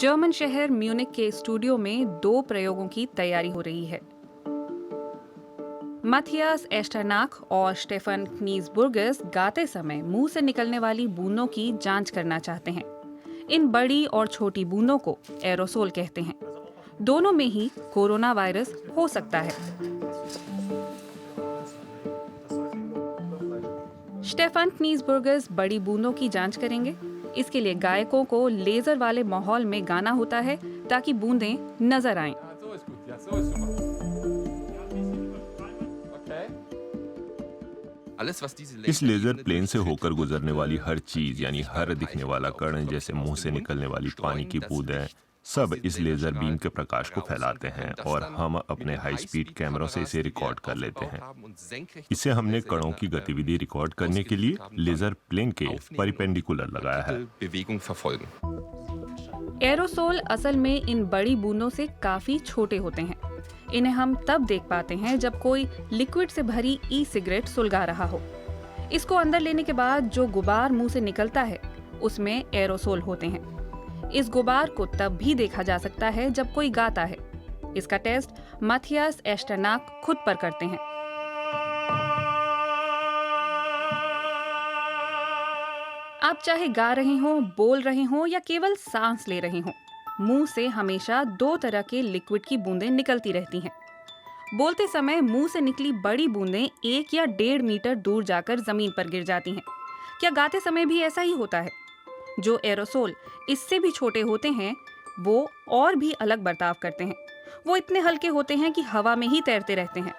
German शहर Munich के studio में 2 प्रयोगों की तैयारी हो रही है। माथियास एस्टरनाक और स्टेफन क्नीज़बुर्गस गाते समय मुंह से निकलने वाली बूंदों की जांच करना चाहते हैं। इन बड़ी और छोटी बूंदों को एरोसोल कहते हैं। दोनों में ही कोरोना वायरस हो सकता है। स्टेफन क्नीज़बुर्गस बड़ी बूंदों की जांच करेंगे। इसके लिए गायकों को लेजर वाले माहौल में गाना होता है ताकि बूंदें नजर आएं। इस लेजर प्लेन से होकर गुजरने वाली हर चीज यानी हर दिखने वाला कण, जैसे मुंह से निकलने वाली पानी की बूंदें, सब इस लेजर बीम के प्रकाश को फैलाते हैं और हम अपने हाई स्पीड कैमरों से इसे रिकॉर्ड कर लेते हैं। इसे हमने कणों की गतिविधि रिकॉर्ड करने के लिए लेजर प्लेन के परिपेंडिकुलर लगाया है। एरोसोल असल में इन बड़ी बूंदों से काफी छोटे होते हैं। इन्हें हम तब देख पाते हैं जब कोई लिक्विड से भरी ई सिगरेट सुलगा रहा हो। इसको अंदर लेने के बाद जो गुबार मुंह से निकलता है उसमें एरोसोल होते हैं। इस गुबार को तब भी देखा जा सकता है जब कोई गाता है। इसका टेस्ट माथियास एस्टरनाक खुद पर करते हैं। आप चाहे गा रहे हों, बोल रहे हों या केवल सांस ले रहे हों, मुंह से हमेशा 2 तरह के लिक्विड की बूंदें निकलती रहती हैं। बोलते समय मुंह से निकली बड़ी बूंदें 1 या 1.5 मीटर दूर जाकर जमीन पर गिर जाती हैं। क्या गाते समय भी ऐसा ही होता है? जो एरोसोल इससे भी छोटे होते हैं, वो और भी अलग बर्ताव करते हैं। वो इतने हल्के होते हैं कि हवा में ही तैरते रहते हैं।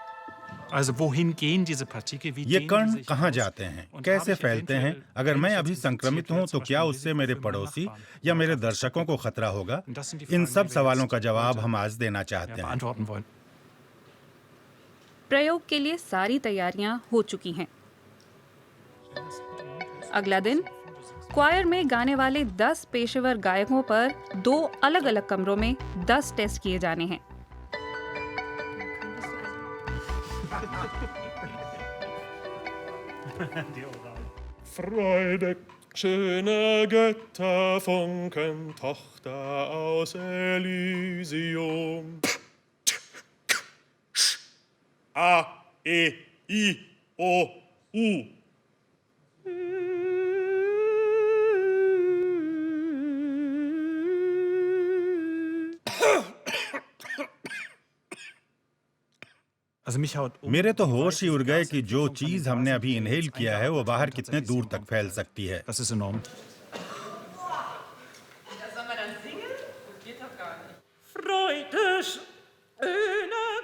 ये कण कहाँ जाते हैं, कैसे फैलते हैं? अगर मैं अभी संक्रमित हूँ तो क्या उससे मेरे पड़ोसी या मेरे दर्शकों को खतरा होगा? इन सब सवालों का जवाब हम आज देना चाहते हैं। प्रयोग के लिए सारी तैयारियां हो चुकी हैं। अगला दिन क्वायर में गाने वाले 10 पेशेवर गायकों पर 2 अलग-अलग कमरों में 10 टेस्ट किए जाने हैं। Freude, schöne Götter, Funken, Tochter aus Elysium. A, E, I, O, U. मेरे तो होश ही उड़ गए कि जो चीज हमने अभी इनहेल किया है वो बाहर कितने दूर तक फैल सकती है।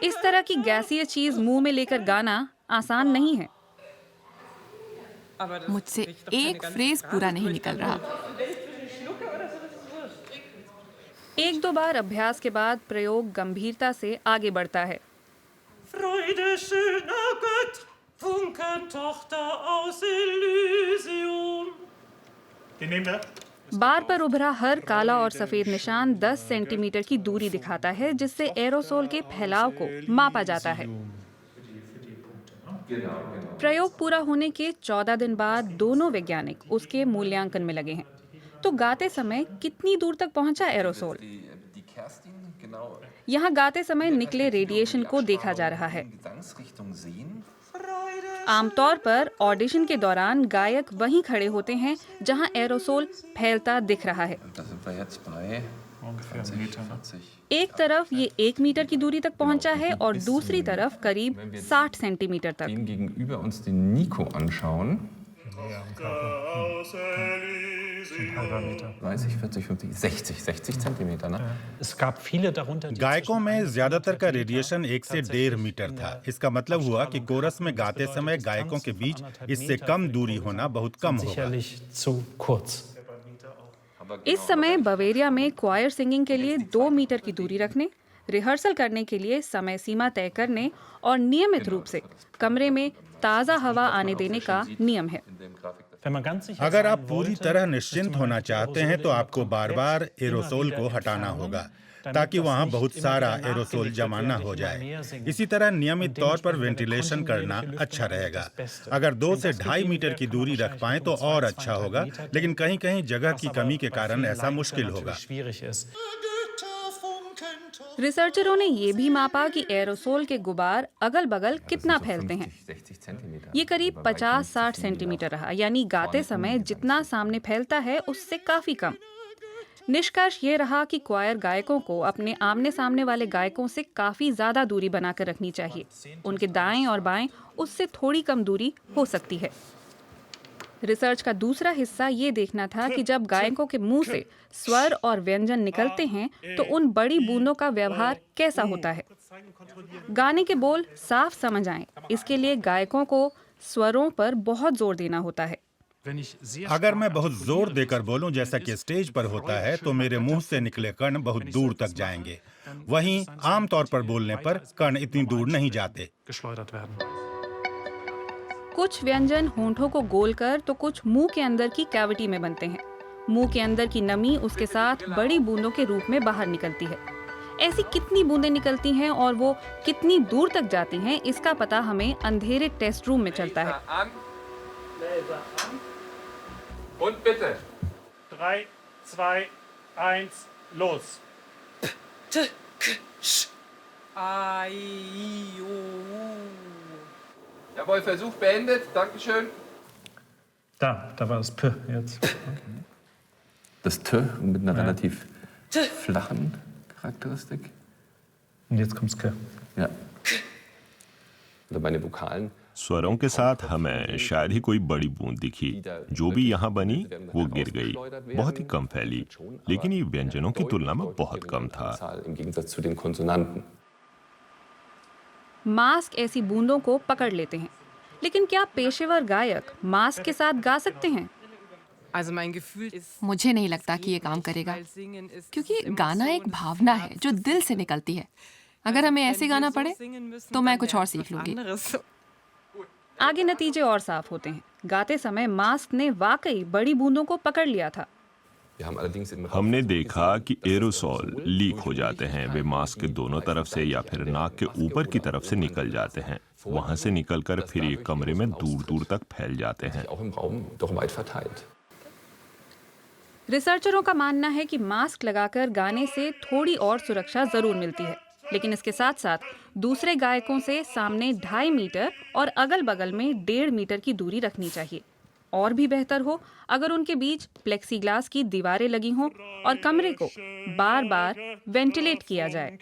इस तरह की गैसीय चीज मुंह में लेकर गाना आसान नहीं है। मुझसे एक फ्रेज पूरा नहीं निकल रहा। 1-2 बार अभ्यास के बाद प्रयोग गंभीरता से आगे बढ़ता है। Freude, schöner Gott, Funken, Tochter aus Elysium. Den nehmen wir. बार पर उभरा हर काला और सफेद निशान 10 सेंटीमीटर की दूरी दिखाता है, जिससे एरोसोल के फैलाव को मापा जाता है। प्रयोग पूरा होने के 14 दिन बाद दोनों वैज्ञानिक उसके मूल्यांकन में लगे हैं। तो गाते समय कितनी दूर तक पहुंचा एरोसोल? यहाँ गाते समय निकले रेडिएशन को देखा जा रहा है। आमतौर पर ऑडिशन के दौरान गायक वहीं खड़े होते हैं जहां एरोसोल फैलता दिख रहा है। एक तरफ ये 1 मीटर की दूरी तक पहुंचा है और दूसरी तरफ करीब 60 सेंटीमीटर तक। गायकों में ज्यादातर का रेडिएशन 1 से 1.5 मीटर था। इसका मतलब हुआ कि कोरस में गाते समय गायकों के बीच इससे कम दूरी होना बहुत कम होगा। इस समय बवेरिया में क्वायर सिंगिंग के लिए 2 मीटर की दूरी रखने, रिहर्सल करने के लिए समय सीमा तय करने और नियमित रूप से कमरे में ताज़ा हवा आने देने का नियम है। अगर आप पूरी तरह निश्चिंत होना चाहते हैं तो आपको बार बार एरोसोल को हटाना होगा। ताकि वहाँ बहुत सारा एरोसोल जमा न हो जाए। इसी तरह नियमित तौर पर वेंटिलेशन करना अच्छा रहेगा। अगर 2 से 2.5 मीटर की दूरी रख पाएं तो और अच्छा होगा, लेकिन कहीं कहीं जगह की कमी के कारण ऐसा मुश्किल होगा। रिसर्चरों ने ये भी मापा कि एरोसोल के गुबार अगल बगल कितना फैलते हैं। ये करीब 50-60 सेंटीमीटर रहा, यानी गाते समय जितना सामने फैलता है उससे काफी कम। निष्कर्ष ये रहा कि क्वायर गायकों को अपने आमने सामने वाले गायकों से काफी ज्यादा दूरी बनाकर रखनी चाहिए। उनके दाएं और बाएं उससे थोड़ी कम दूरी हो सकती है। रिसर्च का दूसरा हिस्सा ये देखना था कि जब गायकों के मुंह से स्वर और व्यंजन निकलते हैं तो उन बड़ी बूंदों का व्यवहार कैसा होता है। गाने के बोल साफ समझ आएं, इसके लिए गायकों को स्वरों पर बहुत जोर देना होता है। अगर मैं बहुत जोर देकर बोलूं जैसा कि स्टेज पर होता है तो मेरे मुंह से निकले कण बहुत दूर तक जाएंगे। वहीं आमतौर पर बोलने पर कण इतनी दूर नहीं जाते। कुछ व्यंजन होंठों को गोल कर तो कुछ मुंह के अंदर की कैविटी में बनते हैं। मुंह के अंदर की नमी उसके साथ बड़ी बूंदों के रूप में बाहर निकलती है। ऐसी कितनी बूंदें निकलती हैं और वो कितनी दूर तक जाती हैं, इसका पता हमें अंधेरे टेस्ट रूम में चलता है। Und bitte. 3, 2, 1, los. Jawohl, Versuch beendet. Dankeschön. Da war das P jetzt. Das T mit einer relativ flachen Charakteristik. Und jetzt kommt's K. Ja. Oder bei den Vokalen. स्वरों के साथ हमें शायद ही कोई बड़ी बूंद दिखी। जो भी यहाँ बनी वो गिर गई, बहुत ही कम फैली, लेकिन ये व्यंजनों की तुलना में बहुत कम था। मास्क ऐसी बूंदों को पकड़ लेते हैं, लेकिन क्या पेशेवर गायक मास्क के साथ गा सकते हैं? मुझे नहीं लगता कि ये काम करेगा, क्योंकि गाना एक भावना है जो दिल से निकलती है। अगर हमें ऐसे गाना पड़े तो मैं कुछ और सीख लूंगी। आगे नतीजे और साफ होते हैं। गाते समय मास्क ने वाकई बड़ी बूंदों को पकड़ लिया था। हमने देखा कि एरोसॉल लीक हो जाते हैं। वे मास्क के दोनों तरफ से या फिर नाक के ऊपर की तरफ से निकल जाते हैं। वहां से निकलकर फिर ये कमरे में दूर दूर तक फैल जाते हैं। रिसर्चरों का मानना है कि मास्क लगाकर गाने से थोड़ी और सुरक्षा जरूर मिलती है, लेकिन इसके साथ साथ दूसरे गायकों से सामने 2.5 मीटर और अगल बगल में 1.5 मीटर की दूरी रखनी चाहिए। और भी बेहतर हो अगर उनके बीच प्लेक्सीग्लास की दीवारें लगी हों और कमरे को बार बार वेंटिलेट किया जाए।